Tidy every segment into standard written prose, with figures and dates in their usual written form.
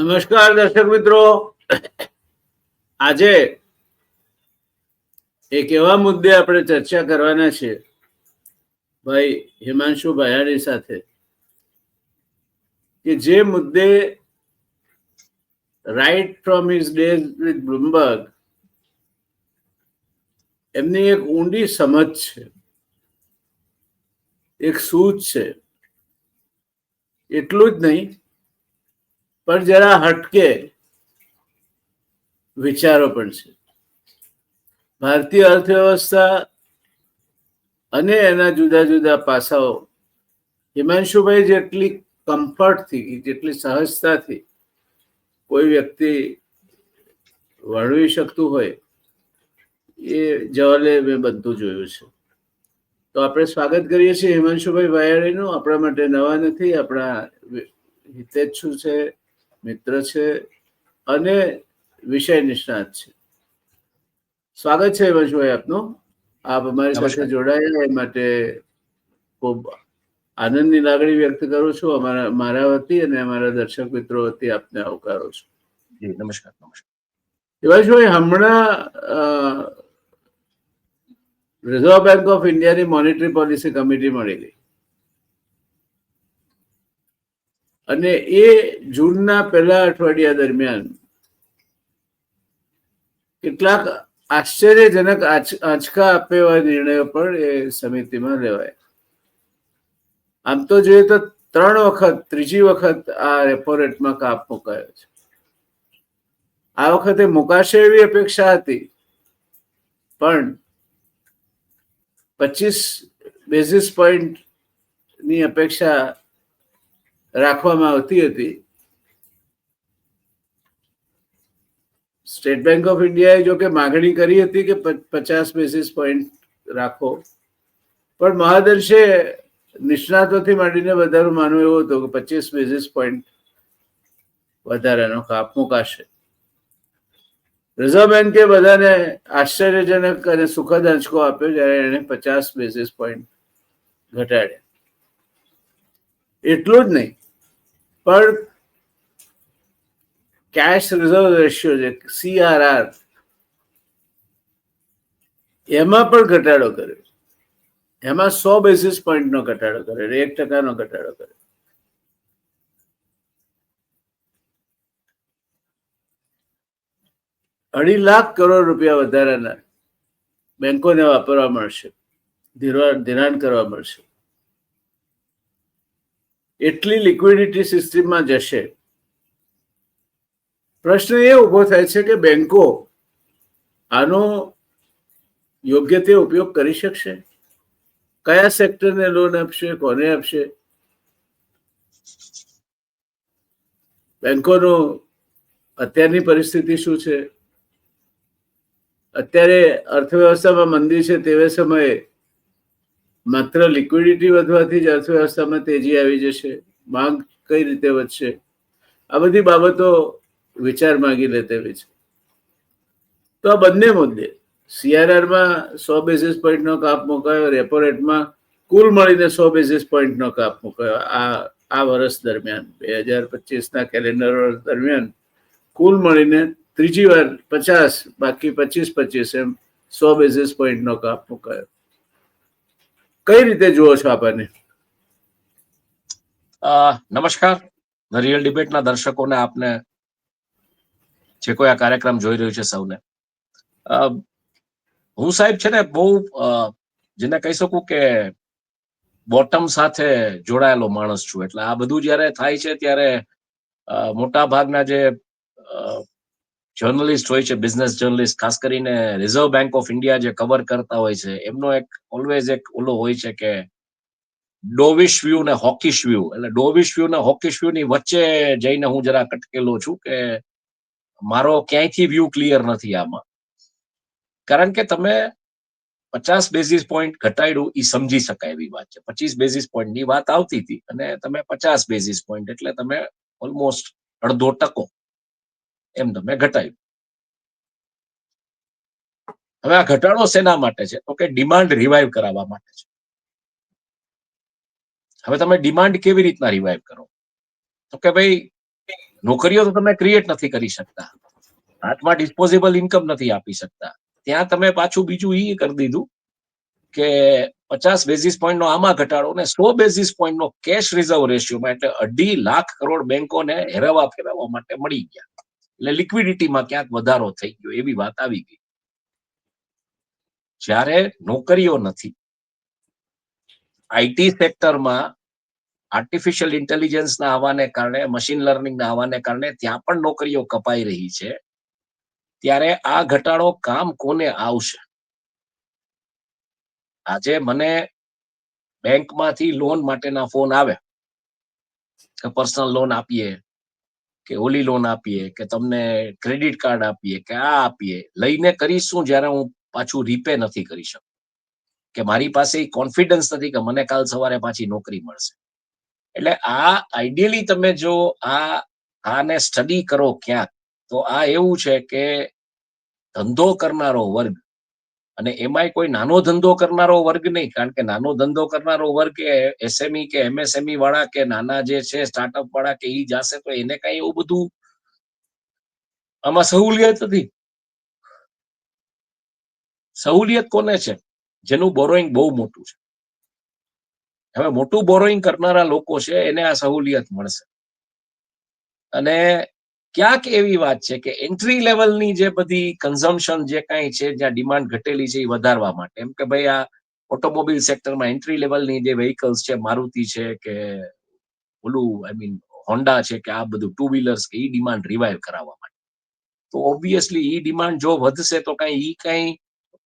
નમસ્કાર દર્શક મિત્રો, આજે એક એવા મુદ્દે આપણે ચર્ચા કરવાના છે ભાઈ હિમાંશુ ભયાણી સાથે કે જે મુદ્દે right from his days with Bloomberg એમની એક ઊંડી સમજ છે, એક સૂઝ છે. એટલું જ નહીં પણ જરા હટકે વિચારો પણ છે. ભારતીય અર્થવ્યવસ્થા અને એના જુદા જુદા પાસાઓ હિમાંશુભાઈ જેટલી કમ્ફર્ટથી, જેટલી સહજતાથી કોઈ વ્યક્તિ વર્ણવી શકતું હોય એ જવાલે મેં બધું જોયું છે. તો આપણે સ્વાગત કરીએ છીએ હિમાંશુભાઈ ભયાણીનું. આપણા માટે નવા નથી, આપણા હિતેચ્છુ છે, મિત્ર છે અને વિષય નિષ્ણાત છે. સ્વાગત છે હિમાંશુભાઈ આપનું. આપ અમારી સાથે જોડાયા એ માટે ખૂબ આનંદની લાગણી વ્યક્ત કરું છું. મારા વતી અને અમારા દર્શક મિત્રો વતી આપને આવકારો છું. નમસ્કાર. નમસ્કાર હિમાંશુભાઈ, હમણાં રિઝર્વ બેંક ઓફ ઇન્ડિયાની મોનેટરી પોલિસી કમિટી મળેલી અને એ જૂનના પહેલા અઠવાડિયા દરમિયાન કેટલાક આશ્ચર્યજનક આંચકા આપે એવા નિર્ણયો પણ એ સમિતિમાં લેવાય. આમ તો જોઈએ તો 3 વખત, ત્રીજી વખત આ રેપો રેટમાં કાપ મુકાયો છે. આ વખતે મુકાશે એવી અપેક્ષા હતી, પણ 25 બેઝિસ પોઈન્ટની અપેક્ષા રાખવામાં આવતી હતી. સ્ટેટ બેંક ઓફ ઇન્ડિયાએ જો કે માગણી કરી હતી કે 50 બેઝિસ પોઈન્ટ રાખો, પણ મહાદંશે નિષ્ણાતોથી માંડીને બધાનું માનવું એવું હતું કે 25 બેઝિસ પોઈન્ટ વધારાનો કાપ મુકાશે. રિઝર્વ બેન્કે બધાને આશ્ચર્યજનક અને સુખદ આંચકો આપ્યો જ્યારે એને 50 બેઝિસ પોઈન્ટ ઘટાડ્યા. એટલું જ નહીં પણ કેશ રિઝર્વ રેશિયો જે CRR એમાં પણ ઘટાડો કર્યો. એમાં 100 બેઝિસ પોઈન્ટનો ઘટાડો કર્યો, 1% ઘટાડો કર્યો. ₹2.5 લાખ કરોડ વધારાના બેંકોને વાપરવા મળશે, ધિરાણ કરવા મળશે. એટલી લિક્વિડિટી સિસ્ટમમાં જશે. પ્રશ્ન એ ઉભો થાય છે કે બેંકો આનો યોગ્ય તે ઉપયોગ કરી શકશે? કયા સેક્ટરને લોન આપશે, કોને આપશે? બેંકોનું અત્યારની પરિસ્થિતિ શું છે? અત્યારે અર્થવ્યવસ્થામાં મંદી છે તેવા સમયે માત્ર લિક્વિડિટી વધવાથી જ અર્થવ્યવસ્થામાં તેજી આવી જશે? માંગ કઈ રીતે વધશે? આ બધી બાબતો વિચાર માંગી લે તેવી છે. તો આ બંને મુદ્દે CRRમાં 100 બેઝિસ પોઈન્ટનો કાપ મુકાયો, રેપો રેટમાં કુલ મળીને 100 બેઝિસ પોઈન્ટનો કાપ મુકાયો. આ વર્ષ દરમિયાન 2025ના કેલેન્ડર વર્ષ દરમિયાન કુલ મળીને ત્રીજી વાર 50, બાકી 25 એમ 100 બેઝિસ પોઈન્ટનો કાપ મુકાયો. કઈ રીતે જુઓ છો આપણને? નમસ્કાર. રિયલ ડિબેટના દર્શકોને, આપને જે કોઈ આ કાર્યક્રમ જોઈ રહ્યું છે સૌને, હું સાહેબ છે ને બહુ જેને કહી શકું કે બોટમ સાથે જોડાયેલો માણસ છું. એટલે આ બધું જયારે થાય છે ત્યારે મોટા ભાગના જે જર્નલિસ્ટ હોય છે, બિઝનેસ જર્નલિસ્ટ, ખાસ કરીને રિઝર્વ બેંક ઓફ ઇન્ડિયા જે કવર કરતા હોય છે, એમનો એક ઓલવેઝ એક ઓલો હોય છે કે ડોવિશ વ્યૂ ને હોકિશ વ્યૂ. એટલે ડોવિશ વ્યૂ ને હોકિશ વ્યૂ ની વચ્ચે જઈને હું જરા અટકેલો છું કે મારો ક્યાંયથી વ્યૂ ક્લિયર નથી આમાં. કારણ કે તમે 50 બેઝિસ પોઈન્ટ ઘટાડ્યું એ સમજી શકાય એવી વાત છે. 25 બેઝિસ પોઈન્ટ ની વાત આવતી હતી અને તમે 50 બેઝિસ પોઈન્ટ એટલે તમે ઓલમોસ્ટ 0.5% એમ તમે ઘટાડ્યું. હવે આ ઘટાડો શેના માટે છે? તો કે ડિમાન્ડ રિવાઇવ કરાવવા માટે છે. હવે તમે ડિમાન્ડ કેવી રીતના રિવાઇવ કરો? તો કે ભાઈ નોકરીઓ તો તમે ક્રિએટ નથી કરી શકતા, હાથમાં ડિસ્પોઝેબલ ઇન્કમ નથી આપી શકતા. ત્યાં તમે પાછું બીજું ઈ કરી દીધું કે 50 બેઝિસ પોઈન્ટ નો આમાં ઘટાડો ને 100 બેઝિસ પોઈન્ટ નો કેશ રિઝર્વ રેશિયોમાં, એટલે 2.5 લાખ કરોડ બેંકોને હેરવા ફેરવવા માટે મળી ગયા. એટલે લિક્વિડિટીમાં ક્યાંક વધારો થઈ ગયો, એવી વાત આવી ગઈ. જ્યારે નોકરીઓ નથી, આઈટી સેક્ટરમાં આર્ટિફિશિયલ ઇન્ટેલિજન્સના આવવાને કારણે, મશીન લર્નિંગના આવવાને કારણે ત્યાં પણ નોકરીઓ કપાઈ રહી છે. ત્યારે આ ઘટાડો કામ કોને આવશે? આજે મને બેંકમાંથી લોન માટેના ફોન આવે કે પર્સનલ લોન આપીએ, કે ઓલી લોન આપીએ, કે તમને ક્રેડિટ કાર્ડ આપીએ, કે આ આપીએ. લઈને કરીશું જ્યારે હું પાછું રીપે નથી કરી શકતો, કે મારી પાસે કોન્ફિડન્સ નથી કે મને કાલ સવારે પાછી નોકરી મળશે. એટલે આ આઈડિયલી તમે જો આને સ્ટડી કરો ક્યાંક, તો આ એવું છે કે ધંધો કરનારો વર્ગ, અને એમાંય કોઈ નાનો ધંધો કરનારો વર્ગ નહીં, કારણ કે નાનો ધંધો કરનારો વર્ગ એ એસએમઈ કે એમએસએમઈ વાળા કે નાના જે છે સ્ટાર્ટઅપ વાળા કે ઈ જશે, તો એને કઈ એવું બધું આમાં સહુલિયત નથી. સહુલિયત કોને છે? જેનું બોરોઈંગ બહુ મોટું છે. હવે મોટું બોરોઈંગ કરનારા લોકો છે એને આ સહુલિયત મળશે. અને ક્યાંક એવી વાત છે કે એન્ટ્રી લેવલની જે બધી કન્ઝમ્પશન જે કાંઈ છે, જ્યાં ડિમાન્ડ ઘટેલી છે, એ વધારવા માટે, એમ કે ભાઈ આ ઓટોમોબાઈલ સેક્ટરમાં એન્ટ્રી લેવલની જે વેહિકલ્સ છે, મારુતિ છે કે ઓલું આઈ મીન હોન્ડા છે, કે આ બધું ટુ વ્હીલર્સ, કે ઈ ડિમાન્ડ રિવાઇવ કરાવવા માટે. તો ઓબ્વિયસલી ઈ ડિમાન્ડ જો વધશે તો કઈ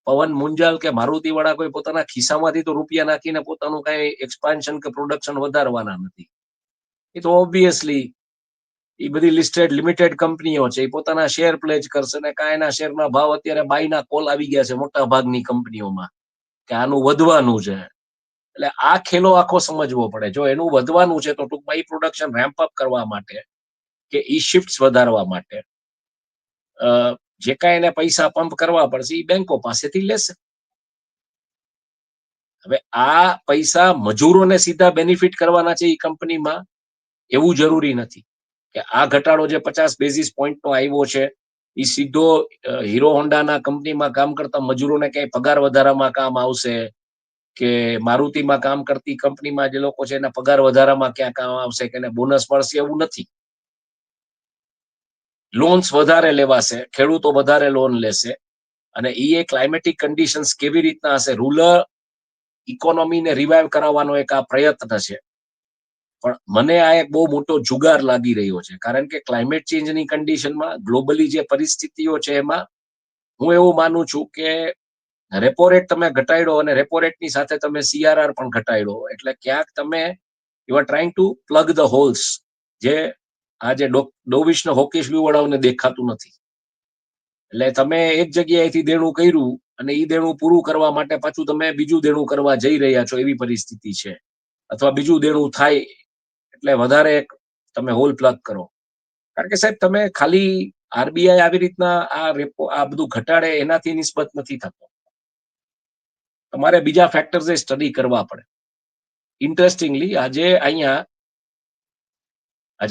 પવન મુંજાલ કે મારુતિ વાળા કોઈ પોતાના ખિસ્સામાંથી તો રૂપિયા નાખીને પોતાનું કઈ એક્સપાન્શન કે પ્રોડક્શન વધારવાના નથી. એ તો ઓબ્વિયસલી એ બધી લિસ્ટેડ લિમિટેડ કંપનીઓ છે, એ પોતાના શેર પ્લેજ કરશે ને કાંઈના શેરના ભાવ અત્યારે બાયના કોલ આવી ગયા છે મોટા ભાગની કંપનીઓમાં કે આનું વધવાનું છે. એટલે આ ખેલો આખો સમજવો પડે. જો એનું વધવાનું છે તો ટૂંકમાં ઈ પ્રોડક્શન રેમ્પ અપ કરવા માટે કે ઈ શિફ્ટ વધારવા માટે જે કાંઈ એને પૈસા પંપ કરવા પડશે એ બેંકો પાસેથી લેશે. હવે આ પૈસા મજૂરોને સીધા બેનિફિટ કરવાના છે એ કંપનીમાં, એવું જરૂરી નથી. કે આ ઘટાડો જે 50 બેઝિસ પોઈન્ટ નો આવ્યો છે એ સીધો હીરો હોન્ડાના કંપનીમાં કામ કરતા મજૂરોને ક્યાંય પગાર વધારામાં કામ આવશે, કે મારુતિમાં કામ કરતી કંપનીમાં જે લોકો છે એના પગાર વધારામાં ક્યાં કામ આવશે, કે એને બોનસ મળશે, એવું નથી. લોન્સ વધારે લેવાશે, ખેડૂતો વધારે લોન લેશે, અને એ ક્લાઇમેટિક કન્ડિશન્સ કેવી રીતના હશે, રૂરલ ઇકોનોમીને રિવાઇવ કરાવવાનો એક આ પ્રયત્ન છે. પણ મને આ એક બહુ મોટો જુગાર લાગી રહ્યો છે, કારણ કે ક્લાઇમેટ ચેન્જની કન્ડિશનમાં ગ્લોબલી જે પરિસ્થિતિઓ છે એમાં હું એવું માનું છું કે રેપો રેટ તમે ઘટાડ્યો અને રેપો રેટની સાથે તમે સીઆરઆર પણ ઘટાડ્યો, એટલે ક્યાંક તમે you are trying to pluck the holes, જે આજે ડોવિશ ને હોકીશ વ્યૂ વાળાઓને દેખાતું નથી. એટલે તમે એક જગ્યાએથી દેણું કર્યું અને ઈ દેણું પૂરું કરવા માટે પાછું તમે બીજું દેણું કરવા જઈ રહ્યા છો, એવી પરિસ્થિતિ છે. અથવા બીજું દેણું થાય એટલે વધારે તમે હોલ પ્લગ કરો. કારણ કે સાહેબ તમે ખાલી આરબીઆઈ આવી રીતના આ બધું ઘટાડે એનાથી નિસ્બત નથી થતો. તમારે બીજા ફેક્ટર્સ સ્ટડી કરવા પડે. ઇન્ટરેસ્ટિંગલી આજે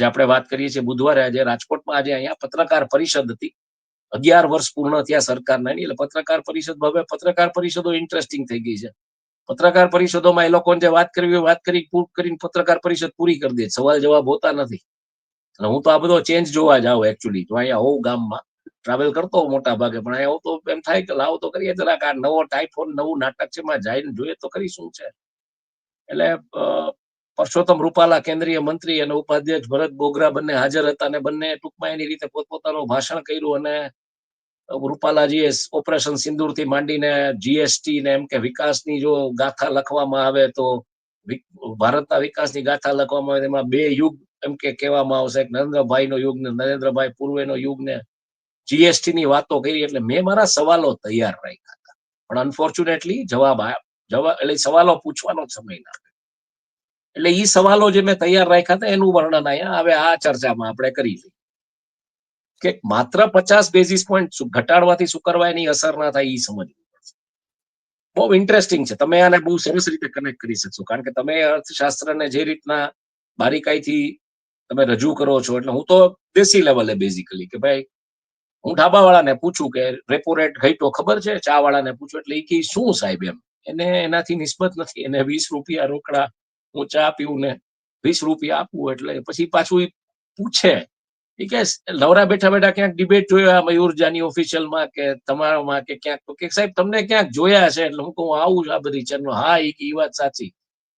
આપણે વાત કરીએ છીએ બુધવારે, આજે રાજકોટમાં આજે અહીંયા પત્રકાર પરિષદ હતી. 11 વર્ષ પૂર્ણ થયા સરકારના, એટલે પત્રકાર પરિષદ, હવે પત્રકાર પરિષદો ઇન્ટરેસ્ટિંગ થઈ ગઈ છે. પત્રકાર પરિષદોમાં એ લોકોને જે વાત કરવી વાત કરીને પત્રકાર પરિષદ પૂરી કરી દે, સવાલ જવાબ હોતા નથી. અને હું તો આ બધો ચેન્જ જોવા જાઉં એકચ્યુઅલી, જો અહીંયા હોઉં ગામમાં ટ્રાવેલ કરતો હોઉં મોટા ભાગે, પણ અહીંયા હોઉં તો એમ થાય કે લાવો તો કરીએ જરાક આ નવો ટાઈફોન નવું નાટક છે, એમાં જઈને જોઈએ તો કરી શું છે. એટલે પરસોત્તમ રૂપાલા કેન્દ્રીય મંત્રી અને ઉપાધ્યક્ષ ભરત બોગરા બંને હાજર હતા, અને બંને ટૂંકમાં એની રીતે પોતપોતાનું ભાષણ કર્યું. અને રૂપાલાજીએ ઓપરેશન સિંદૂર થી માંડીને જીએસટી ને એમ કે વિકાસની જો ગાથા લખવામાં આવે તો ભારતના વિકાસની ગાથા લખવામાં આવે, એમાં 2 યુગ એમ કે કહેવામાં આવશે, નરેન્દ્રભાઈ નો યુગ ને નરેન્દ્રભાઈ પૂર્વેનો યુગ ને જીએસટી ની વાતો કરી. એટલે મેં મારા સવાલો તૈયાર રાખ્યા હતા, પણ અનફોર્ચ્યુનેટલી જવાબ એટલે સવાલો પૂછવાનો સમય ના, એટલે ઈ સવાલો જે મેં તૈયાર રાખ્યા હતા એનું વર્ણન અહીંયા હવે આ ચર્ચામાં આપણે કરી લઈએ. કે માત્ર 50 બેઝિસ પોઈન્ટ ઘટાડવાથી શું કરવા એની અસર ના થાય એ સમજવું પડશે. બહુ ઇન્ટરેસ્ટિંગ છે. તમે આને બહુ સરસ રીતે કનેક્ટ કરી શકશો, કારણ કે તમે અર્થશાસ્ત્રને જે રીતના બારીકાઈથી તમે રજૂ કરો છો. એટલે હું તો દેશી લેવલે બેઝિકલી કે ભાઈ હું ઢાબાવાળાને પૂછું કે રેપો રેટ ઘટ્યો ખબર છે, ચા વાળાને પૂછું એટલે એ કે શું સાહેબ એમ, એને એનાથી નિસ્બત નથી, એને 20 રૂપિયા રોકડા હું ચા પીવું ને 20 રૂપિયા આપવું, એટલે પછી પાછું ઈ પૂછે એ કે નવરા બેઠા બેઠા ક્યાંક ડિબેટ જોયા મયુર જાની ઓફિશિયલમાં કે તમારામાં કે ક્યાંક, તો કે સાહેબ તમને ક્યાંક જોયા છે, એટલે હું કહું આવું જ આ બધી ચેનલો. હા એ વાત સાચી.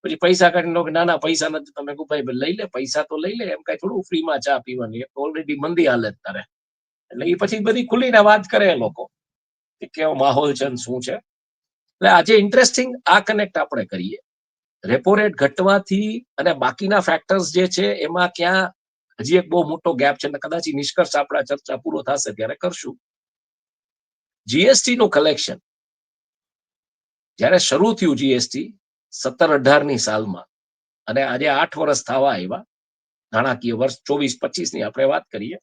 પછી પૈસા કાઢીને કે ના ના પૈસા નથી, તમે કહું ભાઈ લઈ લે પૈસા તો લઈ લે, એમ કઈ થોડું ફ્રીમાં ચા પીવાની, ઓલરેડી મંદી હાલત તારે. એટલે એ પછી બધી ખુલીને વાત કરે લોકો કે કેવો માહોલ છે ને શું છે. એટલે આજે ઇન્ટરેસ્ટિંગ આ કનેક્ટ આપણે કરીએ. રેપો રેટ ઘટવાથી અને બાકીના ફેક્ટર્સ જે છે એમાં ક્યાં હજી એક બહુ મોટો ગેપ છે, કદાચ નિષ્કર્ષ આપણા ચર્ચા પૂરો થશે ત્યારે કરશું. જીએસટી નું કલેક્શન જયારે શરૂ થયું, જીએસટી 17-18 ની સાલમાં, અને આજે 8 વર્ષ થવા આવ્યા, નાણાકીય વર્ષ 24-25 ની આપણે વાત કરીએ,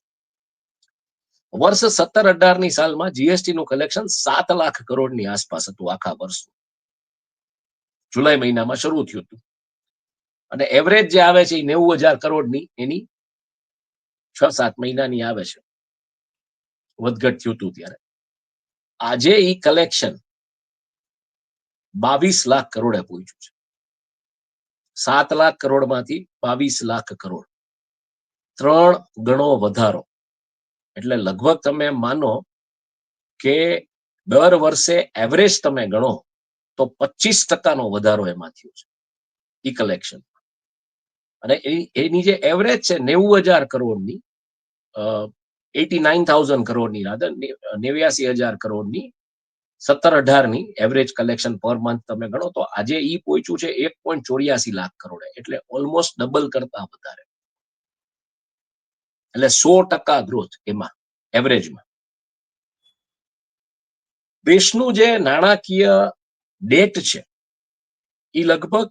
વર્ષ 17-18 ની સાલમાં જીએસટી નું કલેક્શન 7 લાખ કરોડની આસપાસ હતું આખા વર્ષ. જુલાઈ મહિનામાં શરૂ થયું હતું અને એવરેજ જે આવે છે એ 90,000 કરોડની એની 6-7 મહિનાની આવે છે, વધઘટ થયું હતું ત્યારે. આજે ઈ કલેક્શન 22 લાખ કરોડે પહોંચ્યું છે. 7 લાખ કરોડમાંથી 22 લાખ કરોડ, 3 ગણો વધારો. એટલે લગભગ તમે માનો કે દર વર્ષે એવરેજ તમે ગણો તો 25% વધારો એમાં થયો છે ઈ કલેક્શન. અને એની જે એવરેજ છે 90,000 કરોડની, 89,000 કરોડની, 89,000 કરોડની 17-18 ની એવરેજ કલેક્શન પર મંથ તમે ગણો તો આજે ઈ પહોંચ્યું છે 1.84 લાખ કરોડે, એટલે ઓલમોસ્ટ ડબલ કરતા વધારે. એટલે 100% ગ્રોથ એમાં એવરેજમાં. દેશનું જે નાણાકીય ડેટ છે એ લગભગ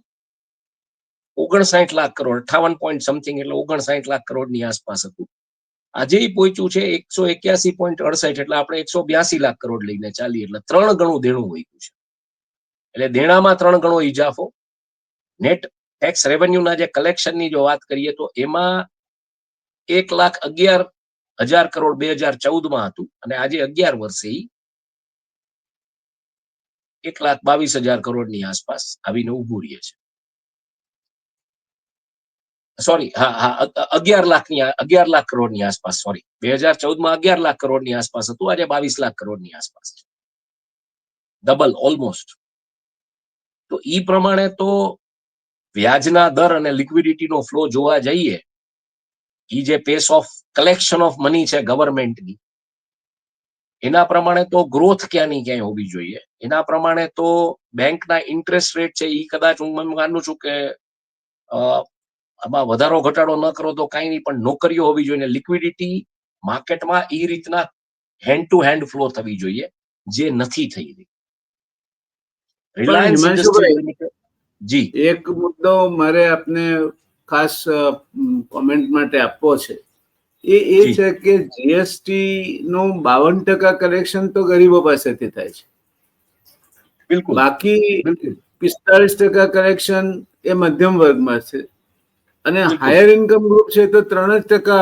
59 લાખ કરોડ, 58 પોઈન્ટ સમથિંગ, એટલે 59 લાખ કરોડની આસપાસ હતું. આજે પહોંચ્યું છે 181.68, એટલે આપણે 182 લાખ કરોડ લઈને ચાલીએ, એટલે 3 ગણું દેણું વધ્યું છે. એટલે દેણામાં 3 ગણો ઇજાફો. નેટ ટેક્સ રેવન્યુના જે કલેક્શનની જો વાત કરીએ તો એમાં 1,11,000 કરોડ 2014માં હતું, અને આજે 11 વર્ષે 1,22,000 કરોડની આસપાસ આવીને ઉભું રહે છે. સોરી, હા 11 લાખ કરોડની આસપાસ, સોરી, 2014માં 11 લાખ કરોડની આસપાસ હતું, આજે 22 લાખ કરોડની આસપાસ છે. Double almost. તો ઈ પ્રમાણે તો વ્યાજના દર અને લિક્વિડિટીનો ફ્લો જોવા જઈએ, ઈ જે પેસ ઓફ કલેક્શન ઓફ મની છે ગવર્મેન્ટની, એના પ્રમાણે તો ગ્રોથ ક્યાંની ક્યાંય હોવી જોઈએ. એના પ્રમાણે તો બેંકના ઇન્ટરેસ્ટ રેટ છે એ કદાચ હું માનું છું કે આમાં વધારો ઘટાડો ન કરો તો કઈ નહીં, પણ નોકરીઓ હોવી જોઈએ, લિક્વિડિટી માર્કેટમાં એ રીતના હેન્ડ ટુ હેન્ડ ફ્લો થવી જોઈએ, જે નથી થઈ રહી. રિલાયન્સ ઇન્ડસ્ટ્રીઝ લિમિટેડ, જી એક મુદ્દો મારે આપને ખાસ કોમેન્ટ માટે આપવો છે, એ છે કે જીએસટી નું 52% કલેક્શન તો ગરીબો પાસેથી થાય છે. બિલકુલ. બાકી 45% કલેક્શન એ મધ્યમ વર્ગમાં છે, અને હાયર ઇન્કમ ગ્રુપ છે તો 3%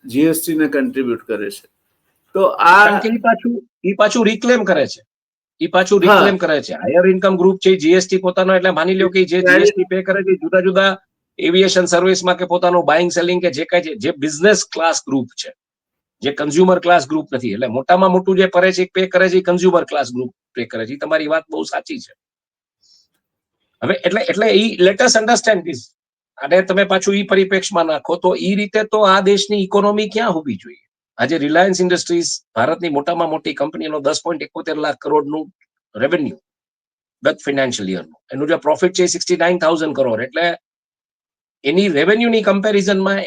જીએસટી ને કન્ટ્રીબ્યુટ કરે છે. તો આ પાછું રિક્લેમ કરે છે. હાયર ઇન્કમ ગ્રુપ છે જીએસટી પોતાનો, એટલે માની લો કે જે જીએસટી પે કરે છે જુદા જુદા એવિએશન સર્વિસમાં કે પોતાનું બાઇંગ સેલિંગ કે જે કઈ જે બિઝનેસ ક્લાસ ગ્રુપ છે, જે કન્ઝ્યુમર ક્લાસ ગ્રુપ નથી. એટલે મોટામાં મોટું જે પે કરે છે કન્ઝ્યુમર ક્લાસ ગ્રુપ પે કરે છે. તમારી વાત બહુ સાચી છે. હવે એટલે ઈ લેટ અસ અન્ડરસ્ટેન્ડ ધીસ. અને તમે પાછું ઈ પરિપ્રેક્ષમાં નાખો તો ઈ રીતે તો આ દેશની ઇકોનોમી ક્યાં હોવી જોઈએ. આજે રિલાયન્સ ઇન્ડસ્ટ્રીઝ ભારતની મોટામાં મોટી કંપનીનો 10.71 લાખ કરોડનું રેવન્યુ ગત ફિનાન્શિયલ યરનું, એનું જે પ્રોફિટ છે 69,000 કરોડ, એટલે એની રેવન્યુની કમ્પેરિઝનમાં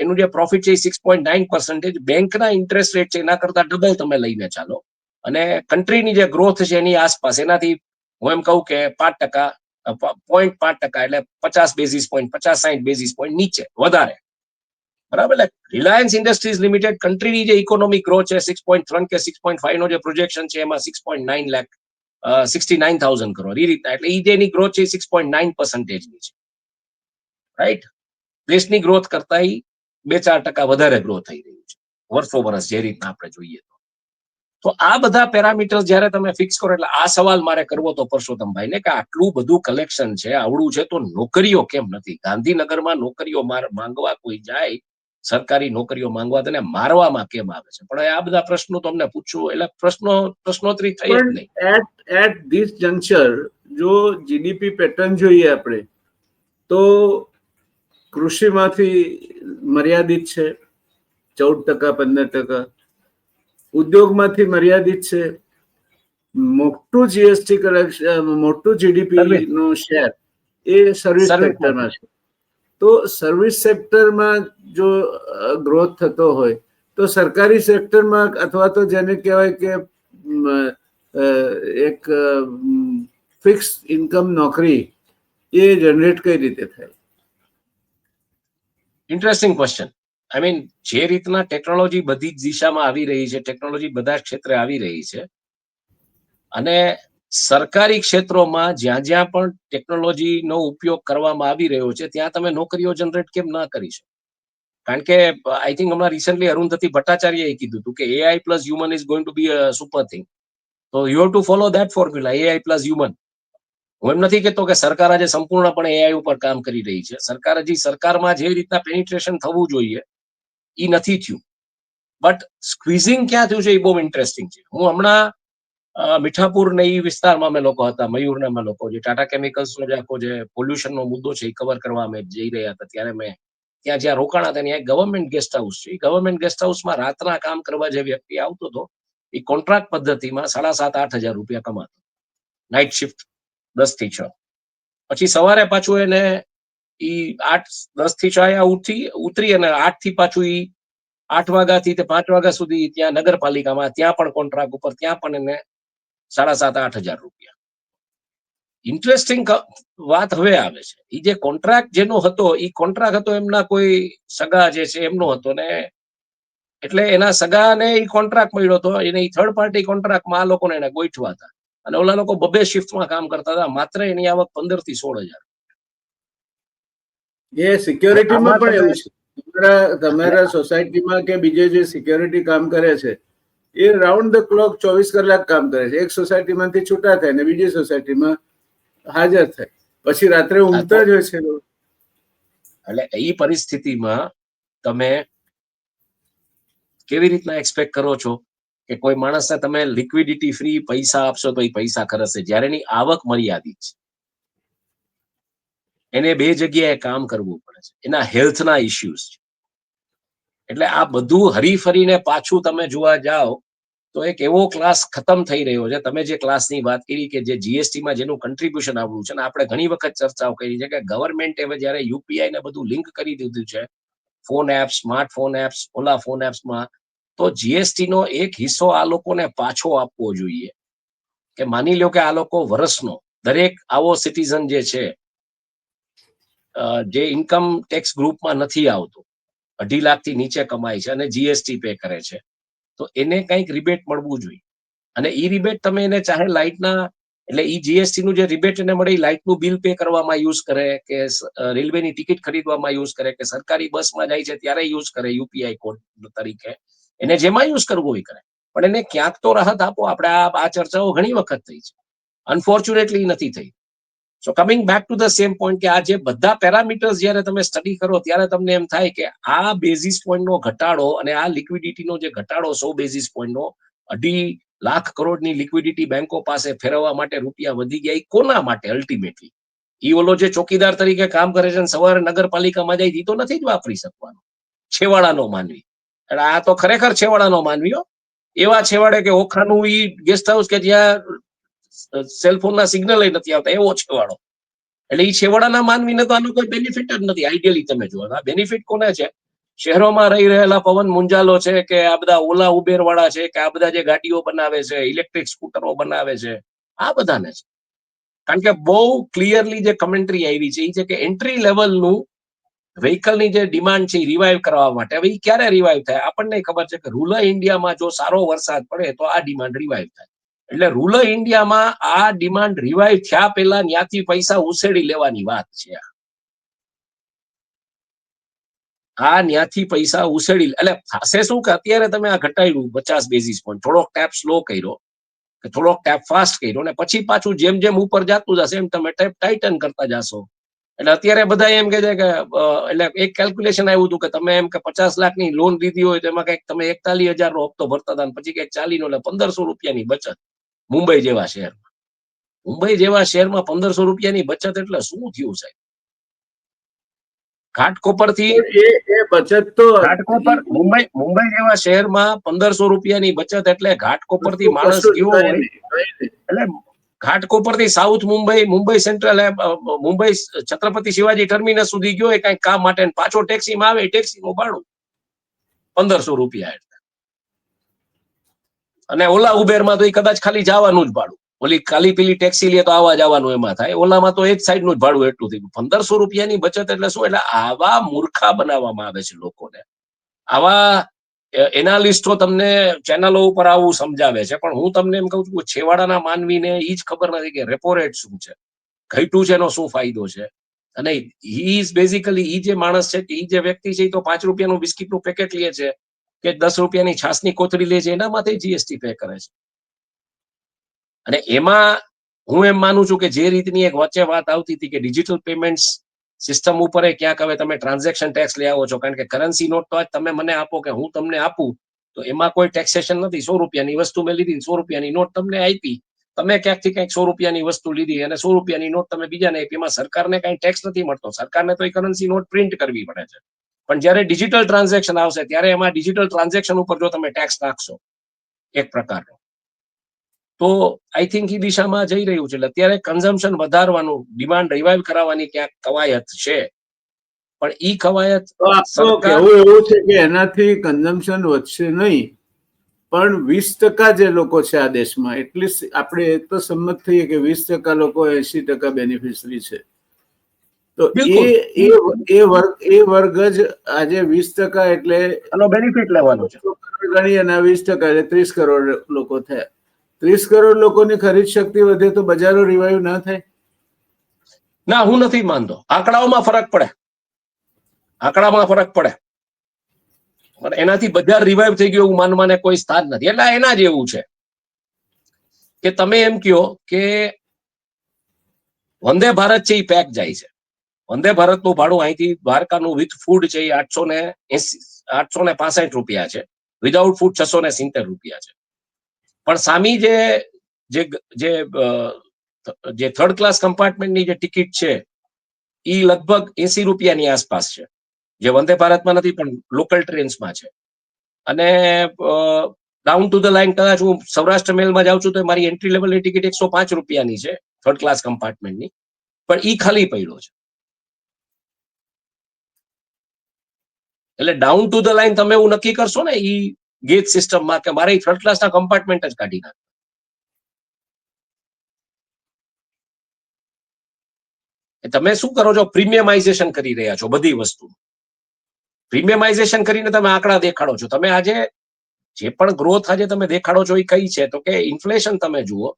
એનું જે પ્રોફિટ છે 6.9%, બેંકના ઇન્ટરેસ્ટ રેટ છે એના કરતા ડબલ તમે લઈને ચાલો, અને કન્ટ્રીની જે ગ્રોથ છે એની આસપાસ, એનાથી હું એમ કહું કે 5%, 0.5%, એટલે 50 બેઝિસ પોઈન્ટ, 50-60 બેઝિસ પોઈન્ટ નીચે વધારે. બરાબર. એટલે રિલાયન્સ ઇન્ડસ્ટ્રીઝ લિમિટેડ કન્ટ્રીની જે ઇકોનોમિક ગ્રોથ છે 6.3 કે 6.5 નો જે પ્રોજેક્શન છે એમાં 6.9 લાખ 69,000 કરોડ એ રીતના, એટલે એ જેની ગ્રોથ છે 6.9% ની છે. રાઈટ. દેશની ગ્રોથ કરતા 2-4% વધારે ગ્રો થઈ રહ્યું છે વર્ષો વર્ષ, જે રીતના આપણે જોઈએ તો આ બધા પેરામીટર્સ જ્યારે તમે ફિક્સ કરો, એટલે આ સવાલ મારે કરવો તો પરસોત્તમભાઈ ને કે આટલું બધું કલેક્શન છે, આવડું છે, તો નોકરીઓ કેમ નથી? ગાંધીનગરમાં નોકરીઓ માંગવા કોઈ જાય, સરકારી નોકરીઓ માંગવા, તેને મારવામાં કેમ આવે છે? પણ આ બધા પ્રશ્નો તમને પૂછવું એટલે પ્રશ્નોત્તરી થઈ જ નહીં. એટ ધીસ જંક્ચર જો જીડીપી પેટર્ન જોઈએ આપણે તો કૃષિમાંથી મર્યાદિત છે 14%-15%, ઉદ્યોગમાંથી મર્યાદિત છે, મોટું જીએસટી કલેક્શન, મોટું જીડીપી નું શેર એ સર્વિસ સેક્ટરમાં છે. તો સર્વિસ સેક્ટરમાં જો ગ્રોથ થતો હોય તો સરકારી સેક્ટરમાં અથવા તો જેને કહેવાય કે એક ફિક્સ ઇન્કમ નોકરી એ જનરેટ કઈ રીતે થાય? Interesting question. આઈ મીન, જે રીતના ટેકનોલોજી બધી જ દિશામાં આવી રહી છે, ટેકનોલોજી બધા જ ક્ષેત્રે આવી રહી છે, અને સરકારી ક્ષેત્રોમાં જ્યાં જ્યાં પણ ટેકનોલોજીનો ઉપયોગ કરવામાં આવી રહ્યો છે ત્યાં તમે નોકરીઓ જનરેટ કેમ ના કરી શકો? કારણ કે આઈ થિંક હમણાં રિસેન્ટલી અરુંધતી ભટ્ટાચાર્યએ કીધું હતું કે AI plus human is going to be a super thing. તો you have to follow that formula, AI plus human. હું એમ નથી કહેતો કે સરકાર આજે સંપૂર્ણપણે AI ઉપર કામ કરી રહી છે. સરકારમાં જે રીતના પેનિટ્રેશન થવું જોઈએ એ નથી થયું. બટ સ્ક્વીઝિંગ ક્યાં થયું છે એ બહુ ઇન્ટરેસ્ટિંગ છે. હું હમણાં મીઠાપુર ને એ વિસ્તારમાં અમે લોકો હતા, મયુર ને અમે લોકો, જે ટાટા કેમિકલ્સનો જે આખો જે પોલ્યુશનનો મુદ્દો છે એ કવર કરવા અમે જઈ રહ્યા હતા, ત્યારે મેં ત્યાં જ્યાં રોકાણા હતા ત્યાં એક ગવર્મેન્ટ ગેસ્ટ હાઉસ છે. એ ગવર્મેન્ટ ગેસ્ટ હાઉસમાં રાતના કામ કરવા જે વ્યક્તિ આવતો હતો એ કોન્ટ્રાક્ટ પદ્ધતિમાં 7,500-8 હજાર રૂપિયા કમાતો, નાઇટ શિફ્ટ 10 થી 6. પછી સવારે પાછું એને 10 થી 6 ઉતરી અને 8 થી પાછું 8 વાગ્યાથી 5 વાગ્યા સુધી ત્યાં નગરપાલિકામાં, ત્યાં પણ કોન્ટ્રાક્ટ ઉપર, ત્યાં પણ એને 7,500-8 હજાર રૂપિયા. ઇન્ટરેસ્ટિંગ વાત હવે આવે છે, એ જે કોન્ટ્રાક્ટ જેનો હતો એ કોન્ટ્રાક્ટ હતો એમના કોઈ સગા જે છે એમનો હતો, ને એટલે એના સગાને એ કોન્ટ્રાક્ટ મળ્યો હતો, એને થર્ડ પાર્ટી કોન્ટ્રાક્ટમાં આ લોકોને એને ગોઠવા હતા, અને ઓલા લોકો 2 શિફ્ટમાં કામ કરતા હતા. માત્ર એની આવક 15 થી 16 હજાર. એ સિક્યોરિટીમાં પણ એવું છે. તમારા સોસાયટીમાં કે બીજે જે સિક્યોરિટી કામ કરે છે એ રાઉન્ડ ધ ક્લોક 24 કલાક કામ કરે છે. એક સોસાયટીમાંથી છૂટા થાય ને બીજી સોસાયટીમાં હાજર થાય, પછી રાત્રે ઊંઘતા જ હોય છે. એટલે એ પરિસ્થિતિમાં તમે કેવી રીતના એક્સપેક્ટ કરો છો કે કોઈ માણસને તમે લિક્વિડિટી ફ્રી પૈસા આપશો તો એ પૈસા ખર્ચશે, જ્યારે એની આવક મર્યાદિત છે, એને 2 જગ્યાએ કામ કરવું પડે છે, એના હેલ્થના ઇશ્યુઝ છે. એટલે આ બધું હરીફરીને પાછું તમે જોવા જાઓ તો એક એવો ક્લાસ ખતમ થઈ રહ્યો છે. તમે જે ક્લાસની વાત કરી કે જે જીએસટીમાં જેનું કન્ટ્રીબ્યુશન આવવું છે, ને આપણે ઘણી વખત ચર્ચાઓ કરી છે કે ગવર્મેન્ટ હવે જ્યારે યુપીઆઈ ને બધું લિંક કરી દીધું છે, ફોન એપ્સ, સ્માર્ટફોન એપ્સ, ઓલા ફોન એપ્સમાં, તો જીએસટી નો એક હિસ્સો આ લોકોને પાછો આપવો જોઈએ. કે માની લો કે આ લોકો વર્ષનો દરેક આવો સિટીઝન જે છે જે ઇન્કમ ટેક્સ ગ્રુપમાં નથી આવતો, 2.5 લાખથી નીચે કમાય છે અને જીએસટી પે કરે છે, તો એને કંઈક રિબેટ મળવું જોઈએ. અને એ રિબેટ તમે એને ચાહે લાઇટના, એટલે ઈ જીએસટી નું જે રિબેટ એને મળે, લાઇટનું બિલ પે કરવામાં યુઝ કરે, કે રેલવેની ટિકિટ ખરીદવામાં યુઝ કરે, કે સરકારી બસમાં જાય છે ત્યારે યુઝ કરે યુપીઆઈ કોડ તરીકે, એને જેમાં યુઝ કરવું હોય કરે, પણ એને ક્યાંક તો રાહત આપો. આપણે આ ચર્ચાઓ ઘણી વખત થઈ છે, અનફોર્ચ્યુનેટલી નથી થઈ. So coming back to the same point, કે આ જે બધા પેરામીટર્સ જ્યારે તમે સ્ટડી કરો ત્યારે તમને એમ થાય કે આ બેઝિસ પોઈન્ટનો ઘટાડો અને આ લિક્વિડિટીનો જે ઘટાડો 100 બેઝિસ પોઈન્ટનો, 2.5 લાખ કરોડની લિક્વિડિટી બેંકો પાસે ફેરવવા માટે રૂપિયા વધી ગયા, એ કોના માટે? અલ્ટિમેટલી ઈ ઓલો જે ચોકીદાર તરીકે કામ કરે છે સવારે નગરપાલિકામાં જાય, ઈ તો નથી જ વાપરી શકવાનો, છેવાડાનો માનવી. એટલે આ તો ખરેખર છેવાડાનો માનવીઓ, એવા છેવાડે કે ઓખાનું ઈ ગેસ્ટ હાઉસ કે જ્યાં સેલફોનના સિગ્નલ નથી આવતા, એવો છેવાડો. એટલે ઈ છેવાડાના માનવીને તો આનો કોઈ બેનિફિટ જ નથી. આઈડિયલી તમે જુઓ, આ બેનિફિટ કોને છે? શહેરોમાં રહી રહેલા પવન મુંજાલો છે, કે આ બધા ઓલા ઉબેર વાળા છે, કે આ બધા જે ગાડીઓ બનાવે છે, ઇલેક્ટ્રિક સ્કૂટરો બનાવે છે, આ બધાને છે. કારણ કે બહુ ક્લિયરલી જે કમેન્ટ્રી આવી છે એ છે કે એન્ટ્રી લેવલનું વ્હીકલની જે ડિમાન્ડ છે એ રિવાઇવ કરવા માટે. હવે એ ક્યારે રિવાઇવ થાય? આપણને ખબર છે કે રૂરલ ઇન્ડિયામાં જો સારો વરસાદ પડે તો આ ડિમાન્ડ રિવાઇવ થાય. એટલે રૂરલ ઇન્ડિયામાં આ ડિમાન્ડ રિવાઇવ થયા પહેલા ત્યાંથી પૈસા ઉછેડી લેવાની વાત છે. આ ન્યાથી પૈસા ઉછેડી એટલે થશે શું કે અત્યારે તમે આ ઘટાડ્યું 50 બેઝિસ પોઈન્ટ, થોડોક ટેપ સ્લો કર્યો કે થોડોક ટેપ ફાસ્ટ કર્યો ને પછી પાછું જેમ જેમ ઉપર જતું જશે એમ તમે ટેપ ટાઇટન કરતા જશો. એટલે અત્યારે બધા એમ કે છે કે એટલે એક કેલ્ક્યુલેશન આવ્યું હતું કે તમે એમ કે 50 લાખની લોન લીધી હોય તો એમાં કઈક તમે 41,000 નો હપ્તો ભરતા હતા પછી કઈક 40 નો એટલે 1,500 રૂપિયાની બચત. મુંબઈ જેવા શહેરમાં, મુંબઈ જેવા શહેરમાં 1,500 રૂપિયાની બચત એટલે શું થયું સાહેબ? ઘાટકોપરથી એ બચત તો ઘાટકોપર મુંબઈ જેવા શહેરમાં 1,500 રૂપિયાની બચત એટલે ઘાટકોપરથી માણસ કશું જ કેવો કઈ હોય? નહીં, કઈ નહીં. એટલે ઘાટકોપરથી south Mumbai, Mumbai central, Mumbai Chhatrapati Shivaji terminus સુધી ગયો હોય કઈક કામ માટે, પાછો ટેક્સીમાં આવે, ટેક્સીનું ભાડું 1,500 રૂપિયા એટલે. અને ઓલા ઉબેરમાં તો એ કદાચ ખાલી જવાનું જ ભાડું, ઓલી ખાલી પેલી ટેક્સી લે તો આવવા જવાનું એમાં થાય, ઓલામાં તો એક સાઈડ નું જ ભાડું એટલું થયું. 1,500 રૂપિયાની બચત એટલે શું? એટલે આવા મૂર્ખા બનાવવામાં આવે છે લોકોને. આવા એનાલિસ્ટો તમને ચેનલો ઉપર આવું સમજાવે છે, પણ હું તમને એમ કહું છું કે છેવાડાના માનવીને એ જ ખબર નથી કે રેપો રેટ શું છે, ઘટ્યું છે એનો શું ફાયદો છે. અને હી ઇઝ બેઝિકલી ઈ જે માણસ છે, ઈ જે વ્યક્તિ છે, એ તો 5 રૂપિયાનું બિસ્કિટનું પેકેટ લે છે કે 10 રૂપિયાની છાસની કોથળી લે છે, એનામાંથી જીએસટી પે કરે છે. અને એમાં હું એમ માનું છું કે જે રીતની એક વચ્ચે વાત આવતી હતી કે ડિજિટલ પેમેન્ટ સિસ્ટમ ઉપર ક્યાંક હવે તમે ટ્રાન્ઝેક્શન ટેક્સ લઈ આવો છો, કારણ કે કરન્સી નોટ તો આજ તમે મને આપો કે હું તમને આપું તો એમાં કોઈ ટેક્સેશન નથી. 100 રૂપિયાની વસ્તુ મેં લીધી, 100 રૂપિયાની નોટ તમને આપી, તમે ક્યાંકથી કંઈક 100 રૂપિયાની વસ્તુ લીધી અને 100 રૂપિયાની નોટ તમે બીજાને આપી, એમાં સરકારને કઈ ટેક્સ નથી મળતો. સરકારને તો એ કરન્સી નોટ પ્રિન્ટ કરવી પડે છે. પણ જયારે ડિજિટલ ટ્રાન્ઝેક્શન આવશે ત્યારે એમાં ડિજિટલ ટ્રાન્ઝેક્શન ઉપર જો તમે ટેક્સ નાખશો એક પ્રકારનો, તો આઈ થિંક એ દિશામાં જઈ રહ્યું છે. એટલે અત્યારે કન્ઝમ્પશન વધારવાનું, ડિમાન્ડ રિવાઇવ કરાવવાની ક્યાંક કવાયત છે, પણ ઈ કવાયત તો આપણું સરકાર કહેવું એવું છે કે એનાથી કન્ઝમ્પશન વધશે નહીં, પણ 20% જે લોકો છે આ દેશમાં, એટલીસ્ટ આપણે એ તો સંમત થઈએ કે 20% લોકો 80% બેનિફિશરી છે. તો બિલકુલ એ વર્ગ જ આજે 20% એટલે આનો બેનિફિટ લેવાનો છે. ગણી અને 20% એટલે 30 કરોડ લોકો થયા. 30 કરોડ લોકોની ખરીદ શક્તિ વધે તો બજારો રિવાઈવ ના થાય? ના, હું નથી માનતો. આંકડાઓમાં ફરક પડે, આંકડામાં ફરક પડે, પણ એનાથી બજાર રિવાઈવ થઈ ગયું એવું માનવાને કોઈ સ્થાન નથી. એટલે એના જ એવું છે કે તમે એમ કહો કે વંદે ભારત છે એ પેક જાય છે. વંદે ભારતનું ભાડું અહીંથી દ્વારકાનું વિથ ફૂડ છે એ 865 રૂપિયા છે, વિધાઉટ ફૂડ 670 રૂપિયા છે. પણ સામી જે થર્ડ ક્લાસ કમ્પાર્ટમેન્ટની જે ટિકિટ છે એ લગભગ 80 રૂપિયાની આસપાસ છે, જે વંદે ભારતમાં નથી પણ લોકલ ટ્રેન્સમાં છે. અને ડાઉન ટુ ધ લાઈન કદાચ હું સૌરાષ્ટ્ર મેલમાં જાઉં છું તો મારી એન્ટ્રી લેવલની ટિકિટ 105 રૂપિયાની છે થર્ડ ક્લાસ કમ્પાર્ટમેન્ટની, પણ ઈ ખાલી પડ્યો છે. એટલે ડાઉન ટુ ધ લાઈન તમે એવું નક્કી કરશો ને ઈ ગેજ સિસ્ટમમાં કે મારે થર્ડ ક્લાસના કમ્પાર્ટમેન્ટ જ કાઢી નાખ. તમે શું કરો છો? પ્રીમિયમાઇઝેશન કરી રહ્યા છો બધી વસ્તુ. પ્રીમિયમાઇઝેશન કરીને તમે આંકડા દેખાડો છો. તમે આજે જે પણ ગ્રોથ આજે તમે દેખાડો છો એ કઈ છે? તો કે ઇન્ફ્લેશન તમે જુઓ,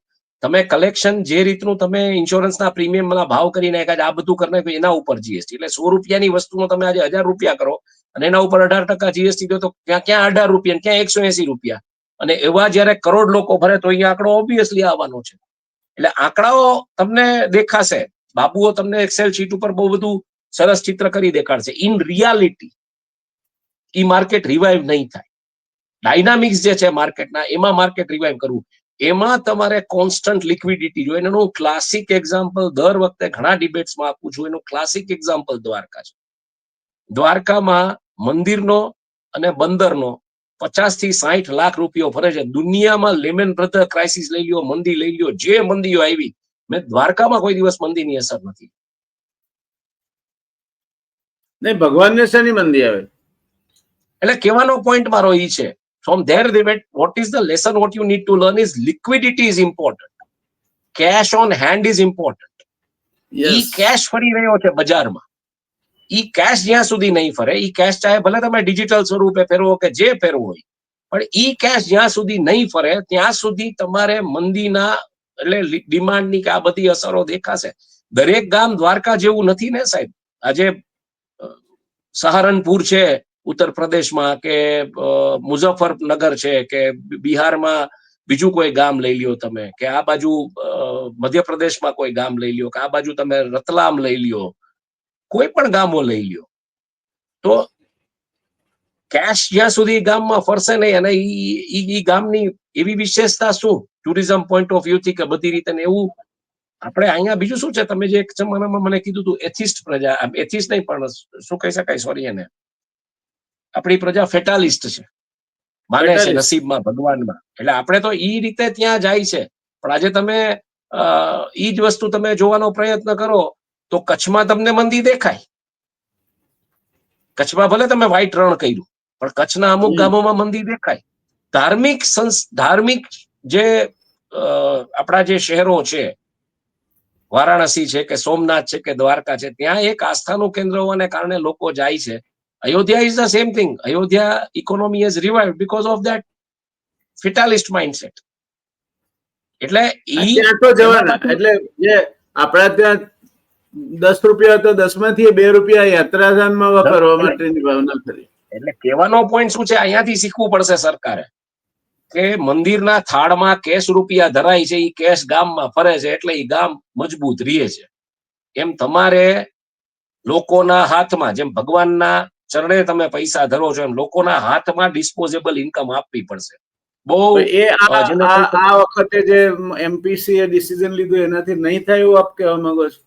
તમે કલેક્શન જે રીતનું તમે ઇન્સ્યોરન્સના પ્રીમિયમના ભાવ કરીને આ બધું કરીને એના ઉપર જીએસટી, એટલે 100 રૂપિયાની વસ્તુનો તમે આજે 1000 રૂપિયા કરો અને એના ઉપર 18% જીએસટી દો તો ક્યાં 18 રૂપિયા, ક્યાં 180 રૂપિયા. અને એવા જયારે કરોડ લોકો ભરે તો અહીંયા આંકડો ઓબ્વિયસલી આવવાનો છે. એટલે આંકડાઓ તમને દેખાશે, બાબુઓ તમને એક્સેલ શીટ ઉપર બહુ બધું સરસ ચિત્ર કરી દેખાડશે. ઇન રિયાલિટી ઈ માર્કેટ રિવાઈવ નહીં થાય. ડાયનામિક્સ જે છે માર્કેટના, એમાં માર્કેટ રિવાઈવ કરવું, એમાં તમારે કોન્સ્ટન્ટ લિક્વિડિટી જોઈએ. એનું ક્લાસિક એક્ઝામ્પલ દર વખતે ઘણા ડિબેટ્સમાં આપું છું. એનું ક્લાસિક એક્ઝામ્પલ દ્વારકા છે. દ્વારકામાં મંદિરનો અને બંદરનો 50 થી 60 લાખ રૂપિયો ફરે છે. દુનિયામાં લેમેન બ્રધર ક્રાઇસિસ લઈ લ્યો, મંદી લઈ લ્યો, જે મંદીઓ આવી, મેં દ્વારકામાં કોઈ દિવસ મંદીની અસર નથી. નહીં, ભગવાનને શેની મંદી આવે? એટલે કહેવાનો પોઈન્ટ મારો ઈ છે, from there debate, what is the lesson what you need to learn is liquidity is important, cash on hand is important. E cash ફરી રહ્યો છે બજારમાં, ઈ કેશ જ્યાં સુધી નહીં ફરે, ઈ કેશ ચાહે ભલે તમે ડિજિટલ સ્વરૂપે ફેરવો કે જે ફેરવો હોય, પણ ઈ કેશ જ્યાં સુધી નહીં ફરે ત્યાં સુધી તમારે મંદીના એટલે ડિમાન્ડની કે આ બધી અસરો દેખાશે. દરેક ગામ દ્વારકા જેવું નથી ને સાહેબ. આજે સહારનપુર છે ઉત્તર પ્રદેશમાં, કે મુઝફ્ફરનગર છે, કે બિહારમાં બીજું કોઈ ગામ લઈ લ્યો તમે, કે આ બાજુ મધ્યપ્રદેશમાં કોઈ ગામ લઈ લ્યો, કે આ બાજુ તમે રતલામ લઈ લ્યો, કોઈ પણ ગામો લઈ લ્યો, તો કેશ જ્યાં સુધી ગામમાં ફરશે નહીં, અને ઈ ગામની એવી વિશેષતા શું ટુરિઝમ પોઈન્ટ ઓફ વ્યૂ થી કે બધી રીતે એવું આપણે અહીંયા બીજું શું છે, તમે જે એક જમાનામાં મને કીધું હતું એથિસ્ટ પ્રજા, એથિસ્ટ નહીં પણ શું કહી શકાય, સોરી, એને આપણી પ્રજા ફેટાલિસ્ટ છે, માને છે નસીબમાં, ભગવાનમાં. એટલે આપણે તો ઈ રીતે ત્યાં જાય છે. પણ આજે તમે ઈ જ વસ્તુ તમે જોવાનો પ્રયત્ન કરો તો કચ્છમાં તમને મંદિર દેખાય. કચ્છમાં ભલે તમે વ્હાઈટ રણ કર્યું, પણ કચ્છના અમુક ગામોમાં મંદિર દેખાય. ધાર્મિક જે આપણા જે શહેરો છે, વારાણસી છે કે સોમનાથ છે કે દ્વારકા છે, ત્યાં એક આસ્થાનું કેન્દ્ર હોવાને કારણે લોકો જાય છે. Ayodhya is the same thing. Ayodhya economy has revived because of that fatalist mindset. એટલે ત્યાં તો જવાના, એટલે જે આપણા ત્યાં 10 રૂપિયા તો 10 માંથી 2 રૂપિયા યાત્રાધામમાં વાપરવા માટેની ભાવના કરી. એટલે કહેવાનો પોઈન્ટ શું છે, અહીંયાથી શીખવું પડશે સરકારે કે મંદિરના થાળમાં કેશ રૂપિયા ધરાય છે, એ કેશ ગામમાં ફરે છે, એટલે એ ગામ મજબૂત રહે છે. એમ તમારે લોકોના હાથમાં, જેમ ભગવાનના ચરણે તમે પૈસા ધરો છો, એમ લોકોના હાથમાં ડિસ્પોઝેબલ ઇન્કમ આપવી પડશે. બહુ આ વખતે જે એમપીસી એ ડિસિઝન લીધું એનાથી નહીં થાય એવું આપ કહેવા માંગો છો?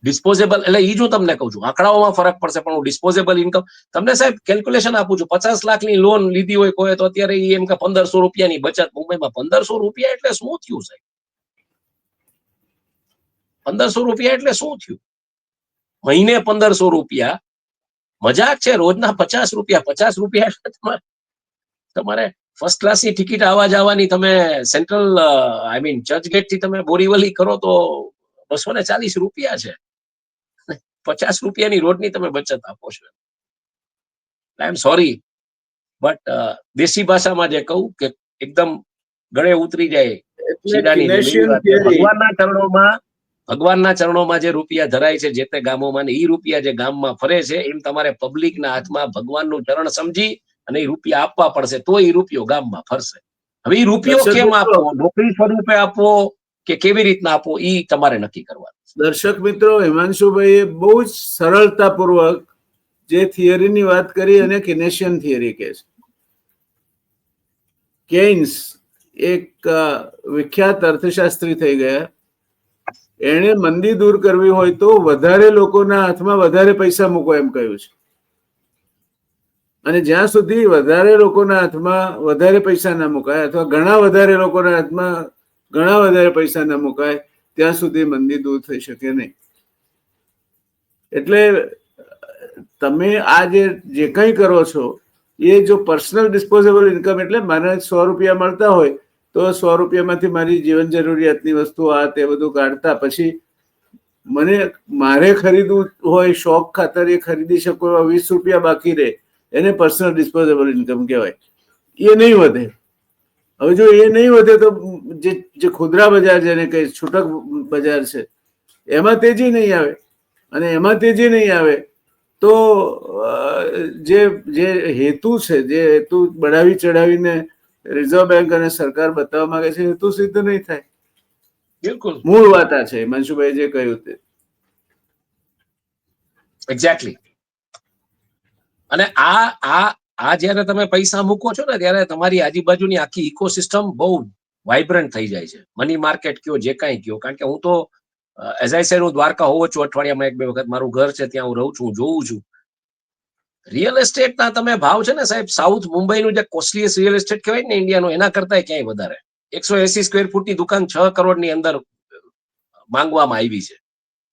ડિસ્પોઝેબલ એટલે ઈ જ હું તમને કહું છું, આંકડાઓમાં ફરક પડશે, પણ હું ડિસ્પોઝેબલ ઇન્કમ તમને સાહેબ કેલ્ક્યુલેશન આપું છું. 50 લાખની લોન લીધી હોય કોઈ, તો અત્યારે એમ કે 1500 રૂપિયાની બચત. મુંબઈમાં 1500 રૂપિયા એટલે શું થયું સાહેબ? 1500 રૂપિયા એટલે શું થયું? મહિને 1500 રૂપિયા મજાક છે. રોજના 50 રૂપિયા. 50 રૂપિયા એટલે તમારે ફર્સ્ટ ક્લાસની ટિકિટ આવવા જવાની, તમે સેન્ટ્રલ ચર્ચગેટ થી તમે બોરીવલી કરો તો 240 રૂપિયા છે. 50 રૂપિયાની રોડની તમે બચત આપો છો. આઈ એમ સોરી, બટ દેશી ભાષામાં જે કહું કે એકદમ ગળે ઉતરી જાય, ભગવાનના ચરણોમાં જે રૂપિયા ધરાય છે જે તે ગામોમાં, ને એ રૂપિયા જે ગામમાં ફરે છે, એમ તમારે પબ્લિકના હાથમાં ભગવાનનું ચરણ સમજી અને એ રૂપિયા આપવા પડશે, તો એ રૂપિયો ગામમાં ફરશે. હવે એ રૂપિયો કેમ આપવો, નોકરી સ્વરૂપે આપવો કે કેવી રીતના આપવો, એ તમારે નક્કી કરવાનું. દર્શક મિત્રો, હિમાંશુભાઈએ બહુ જ સરળતાપૂર્વક જે થિયરીની વાત કરી અને કિનેશિયન થિયરી કહે છે. કેઇન્સ એક વિખ્યાત અર્થશાસ્ત્રી થઈ ગયા. એણે મંદી દૂર કરવી હોય તો વધારે લોકોના હાથમાં વધારે પૈસા મૂકો એમ કહ્યું છે. અને જ્યાં સુધી વધારે લોકોના હાથમાં વધારે પૈસા ના મુકાય, અથવા ઘણા વધારે લોકોના હાથમાં ઘણા વધારે પૈસા ના મુકાય, ત્યાં સુધી મંદી દૂર થઈ શકે નહીં. એટલે તમે આ જે કંઈ કરો છો એ જો પર્સનલ ડિસ્પોઝેબલ ઇન્કમ, એટલે મને 100 રૂપિયા મળતા હોય તો 100 રૂપિયામાંથી મારી જીવન જરૂરિયાતની વસ્તુ આ તે બધું કાઢતા પછી મારે ખરીદવું હોય, શોખ ખાતર એ ખરીદી શકો, 20 રૂપિયા બાકી રહે, એને પર્સનલ ડિસ્પોઝેબલ ઇન્કમ કહેવાય. એ નહીં વધે. હવે જો એ નહીં વધે તો જે ખુદરા બજાર જેને કઈ છૂટક બજાર છે એમાં તેજી નહીં આવે. અને એમાં તેજી નહીં આવે તો જે હેતુ છે, જે હેતુ બઢાવી ચડાવીને રિઝર્વ બેંક અને સરકાર બતાવવા માંગે છે, હેતુ સિદ્ધ નહીં થાય. બિલકુલ મૂળ વાત આ છે મનસુભાઈ જે કહ્યું તે. એક્ઝેક્ટલી. અને આ જયારે તમે પૈસા મૂકો છો ને, ત્યારે તમારી આજુબાજુની આખી ઇકોસિસ્ટમ બહુ વાઇબ્રન્ટ થઈ જાય છે. મની માર્કેટ કયો, જે કાંઈ કયો. કારણ કે હું તો એઝ આઈ સેડ, હું દ્વારકા હોવો છું, અઠવાડિયામાં 1-2 વખત મારું ઘર છે, ત્યાં હું રહું છું, જોઉં છું. રિયલ એસ્ટેટના તમે ભાવ છે ને સાહેબ, સાઉથ મુંબઈનું જે કોસ્ટલીએસ્ટ રિયલ એસ્ટેટ કહેવાય ને ઇન્ડિયાનું, એના કરતા ક્યાંય વધારે. 180 સ્ક્વેર ફૂટની દુકાન 6 કરોડની અંદર માંગવામાં આવી છે.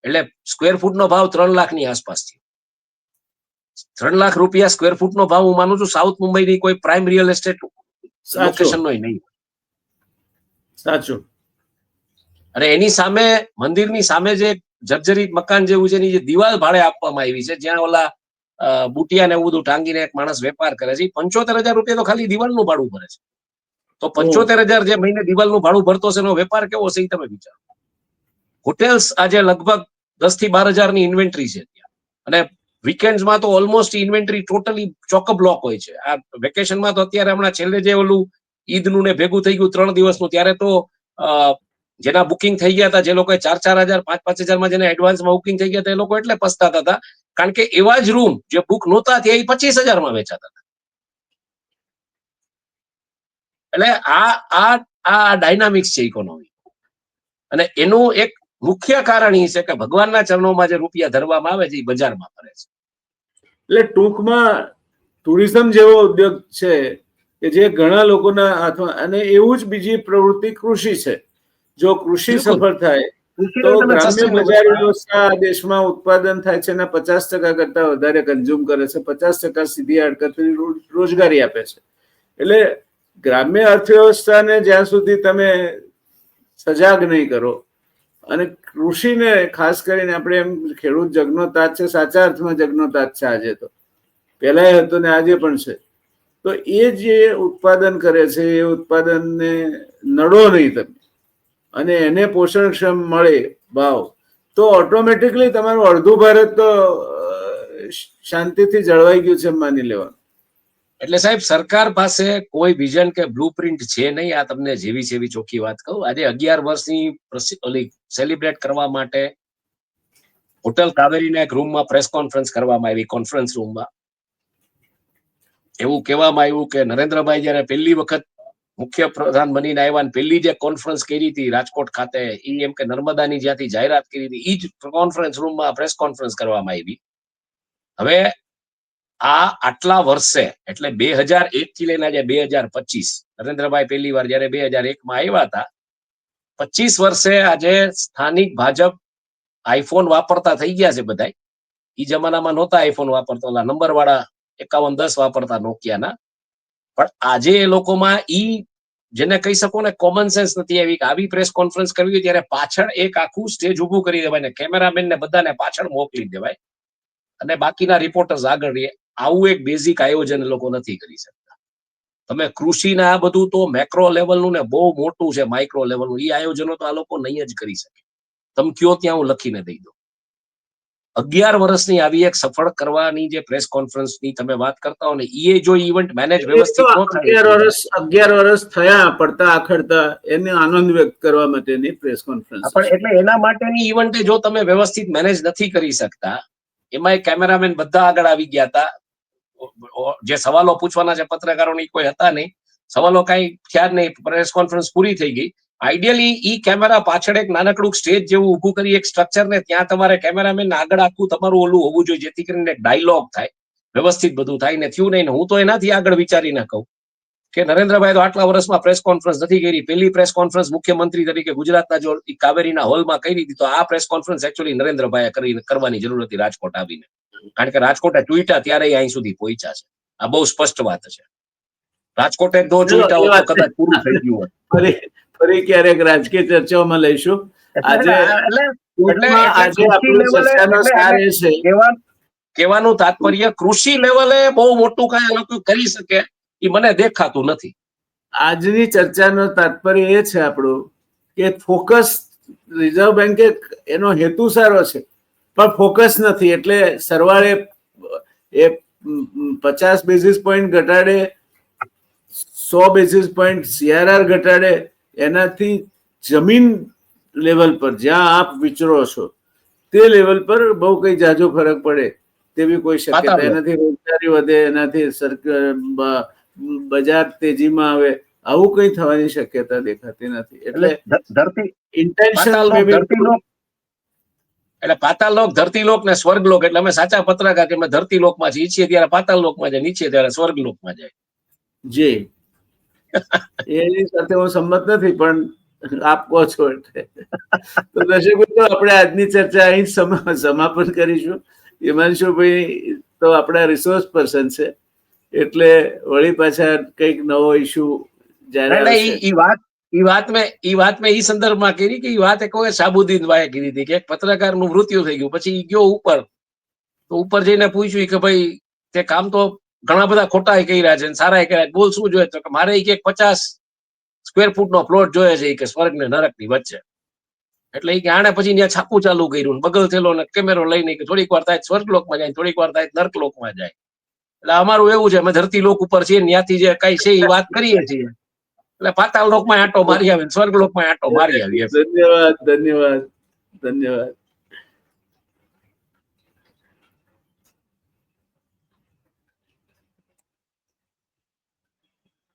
એટલે સ્ક્વેર ફૂટનો ભાવ 3 લાખની આસપાસ છે. 3 લાખ રૂપિયા સ્ક્વેર ફૂટનો ભાવ હું માનું છું સાઉથ મુંબઈની કોઈ પ્રાઇમ રિયલ એસ્ટેટ લોકેશનનો નહીં. સાચું. અને એની સામે મંદિરની સામે જે જર્જરિત મકાન જેવું છે, એની જે દિવાલ ભાડે આપવામાં આવી છે, જ્યાં ઓલા બુટિયા ને એવું બધું ટાંગીને એક માણસ વેપાર કરે છે, 75,000 રૂપિયા તો ખાલી દિવાલનું ભાડું ભરે છે. તો 75,000 જે મહિને દિવાલનું ભાડું ભરતો છે, એનો વેપાર કેવો છે એ તમે વિચારો. હોટેલ્સ આજે લગભગ 10 થી 12 હજારની ઇન્વેન્ટરી છે ત્યાં. અને વીકેન્ડ્સમાં તો ઓલમોસ્ટ ઇન્વેન્ટરી ટોટલી ચોક બ્લોક હોય છે. આ વેકેશનમાં તો અત્યારે હમણાં છેલ્લે જે ઓલું ઈદનું ને ભેગું થઈ ગયું 3 દિવસનું, ત્યારે તો જેના બુકિંગ થઈ ગયા હતા, જે લોકો 4,000 5,000 માં જેને એડવાન્સમાં બુકિંગ થઈ ગયા હતા, એ લોકો એટલે પસ્તાતા હતા, કારણ કે એવા જ રૂમ જે બુક નહોતા થયા એ 25,000 માં વેચાતા હતા. એટલે આ ડાયનામિક્સ છે ઇકોનોમી, અને એનું એક મુખ્ય કારણ એ છે કે ભગવાનના ચરણોમાં જે રૂપિયા ધરવામાં આવે છે એ બજારમાં ફરે છે. એટલે ટૂંકમાં ટુરિઝમ જેવો ઉદ્યોગ છે કે જે ઘણા લોકોના હાથમાં, અને એવું જ બીજી પ્રવૃત્તિ કૃષિ છે. જો કૃષિ સફળ થાય તો ગ્રામ્ય બજાર વ્યવસ્થા દેશમાં ઉત્પાદન થાય છે એના 50% કરતા વધારે કન્ઝ્યુમ કરે છે, 50% સીધી આડકતરી રોજગારી આપે છે. એટલે ગ્રામ્ય અર્થવ્યવસ્થાને જ્યાં સુધી તમે સજાગ નહીં કરો, અને કૃષિને ખાસ કરીને આપણે એમ ખેડૂત જગનો તાત છે, સાચા અર્થમાં જગનો તાત છે આજે, તો પહેલા હતો ને આજે પણ છે. તો એ જે ઉત્પાદન કરે છે એ ઉત્પાદનને નડો નહીં તમે, અને એને પોષણક્ષમ મળે ભાવ, તો ઓટોમેટિકલી તમારું અડધું ભારત તો શાંતિથી જળવાઈ ગયું છે માની લેવાનું. એટલે સાહેબ, સરકાર પાસે કોઈ વિઝન કે બ્લુપ્રિન્ટ છે નહીં. આ તમને જેવી સેવી ચોખ્ખી વાત કહું, આજે 11 વર્ષની ઓલી સેલિબ્રેટ કરવા માટે હોટલ કાવેરીના એક રૂમમાં પ્રેસ કોન્ફરન્સ કરવામાં આવી. કોન્ફરન્સ રૂમમાં એવું કહેવામાં આવ્યું કે નરેન્દ્રભાઈ જયારે પહેલી વખત મુખ્ય પ્રધાન બનીને આવ્યા ને પહેલી જે કોન્ફરન્સ કરી હતી રાજકોટ ખાતે, એ એમ કે નર્મદાની જ્યાંથી જાહેરાત કરી હતી એ જ કોન્ફરન્સ રૂમમાં પ્રેસ કોન્ફરન્સ કરવામાં આવી. હવે આ આટલા વર્ષે, એટલે 2001 થી લઈને આજે 2025, નરેન્દ્રભાઈ પહેલી વાર જયારે 2001માં આવ્યા હતા, 25 વર્ષે આજે સ્થાનિક ભાજપ આઈફોન વાપરતા થઈ ગયા છે બધા. એ જમાનામાં નહોતા આઈફોન વાપરતા, ઓલા નંબર વાળા 5110 વાપરતા નોકિયાના. પણ આજે એ લોકોમાં જેને કહી શકો ને કોમન સેન્સ નથી આવી કે આવી પ્રેસ કોન્ફરન્સ કરવી ત્યારે પાછળ એક આખું સ્ટેજ ઉભું કરી દેવાય ને કેમેરામેન ને બધાને પાછળ મોકલી દેવાય અને બાકીના રિપોર્ટર્સ આગળ રહીએ. આવું એક બેઝિક આયોજન લોકો નથી કરી શકતા. તમે કૃષિના આ બધું તો મેક્રો લેવલનું ને બહુ મોટું છે, માઇક્રો લેવલનું એ આયોજનો તો આ લોકો નહીં જ કરી શકે. તમે કયો ત્યાં હું લખીને દઈ દઉં. 11 વર્ષની આવી એક સફળ કરવાની જે પ્રેસ કોન્ફરન્સની તમે વાત કરતા હો ને, એ જો ઇવેન્ટ મેનેજ વ્યવસ્થિત ન થાય, 11 વર્ષ થયા પડતા આખડતા, એને આનંદ વ્યક્ત કરવા માટેની પ્રેસ કોન્ફરન્સ. પણ એટલે એના માટેની ઇવેન્ટ જો તમે વ્યવસ્થિત મેનેજ નથી કરી શકતા, એમાં કેમેરામેન બધા આગળ આવી ગયા હતા, જે સવાલો પૂછવાના છે પત્રકારોની કોઈ હતા નહીં, સવાલો કઈ થયા નહીં, પ્રેસ કોન્ફરન્સ પૂરી થઈ ગઈ. આઈડિયલી ઈ કેમેરા પાછળ એક નાનકડું સ્ટેજ જેવું ઊભું કરી એક સ્ટ્રક્ચર ને ત્યાં તમારે કેમેરામેન આગળ આખું તમારું ઓલું હોવું જોઈએ, જેથી કરીને એક ડાયલોગ થાય, વ્યવસ્થિત બધું થાય. ને થયું નહીં. હું તો એનાથી આગળ વિચારીને કહું કે નરેન્દ્રભાઈ તો આટલા વર્ષમાં પ્રેસ કોન્ફરન્સ નથી કરી. પહેલી પ્રેસ કોન્ફરન્સ મુખ્યમંત્રી તરીકે ગુજરાતના જો કાવેરીના હોલમાં કરી હતી, તો આ પ્રેસ કોન્ફરન્સ એકચ્યુઅલી નરેન્દ્રભાઈએ કરવાની જરૂર હતી રાજકોટ આવીને, કારણ કે રાજકોટે ટ્વીટા ત્યારે અહીં સુધી પહોંચ્યા છે. આ બહુ સ્પષ્ટ વાત છે. રાજકોટે જો ટ્વીટા હોત તો કદાચ પૂરું થઈ ગયું હોત. ફરી ક્યારેક રાજકીય ચર્ચાઓમાં લઈશું. કહેવાનું તાત્પર્ય કૃષિ લેવલે બહુ મોટું કઈ લોકો કરી શકે એ મને દેખાતું નથી. આજની ચર્ચાનો તાત્પર્ય એ છે આપણું કે ફોકસ, રિઝર્વ બેન્કે એનો હેતુ સારો છે પણ ફોકસ નથી. એટલે સરવાળે એ 50 બેઝિસ પોઈન્ટ ઘટાડે, 100 બેઝિસ પોઈન્ટ CRR ઘટાડે, એનાથી જમીન લેવલ પર જ્યાં આપ વિચરો છો તે લેવલ પર બહુ કઈ જાજો ફરક પડે તેવી કોઈ શક્યતા એનાથી રોજગારી વધે, એનાથી બજાર તેજીમાં આવે, આવું કઈ થવાની શક્યતા દેખાતી નથી. એટલે એટલે પાતાળલોક, ધરતીલોક ને સ્વર્ગલોક, એટલે અમે સાચા પત્રકાર કે અમે ધરતીલોકમાં છીએ ત્યારે પાતાળલોકમાં જાય, નીચે ત્યારે સ્વર્ગલોકમાં જાય. જી, એની સાથે હું સંમત નથી, પણ આપ કહો છો એટલે. તો દર્શકો, આપણે આજની ચર્ચા અહીં સમાપન કરીશું. હિમાંશુભાઈ તો આપણા રિસોર્સ પર્સન છે, એટલે વળી પાછા કઈક નવો ઇશ્યુ ઈ વાત મેં ઈ સંદર્ભમાં કરી કે ઈ વાત એક વખત શાહબુદ્દીનભાઈએ કરી હતી કે એક પત્રકારનું મૃત્યુ થઈ ગયું, પછી ગયો ઉપર, તો ઉપર જઈને પૂછ્યું કે ભાઈ તે કામ તો ઘણા બધા ખોટા કર્યા છે, સારા કર્યા, બોલ શું જોઈએ? તો મારે 50 સ્ક્વેર ફૂટનો પ્લોટ જોઈએ છે કે સ્વર્ગ ને નરક ની વચ્ચે. એટલે એ કે આણે પછી ત્યાં છાપું ચાલુ કર્યું, બગલ થયેલો ને કેમેરો લઈને કે થોડીક વાર થાય સ્વર્ગલોકમાં જાય, થોડીક વાર થાય નર્કલોકમાં જાય. એટલે અમારું એવું છે, અમે ધરતી લોક ઉપર છીએ, ત્યાંથી જે કઈ છે એ વાત કરીએ છીએ. એટલે પાતાળ લોકમાં આંટો મારી આવી, સ્વર્ગલોકમાં આંટો મારી આવી. ધન્યવાદ ધન્યવાદ ધન્યવાદ.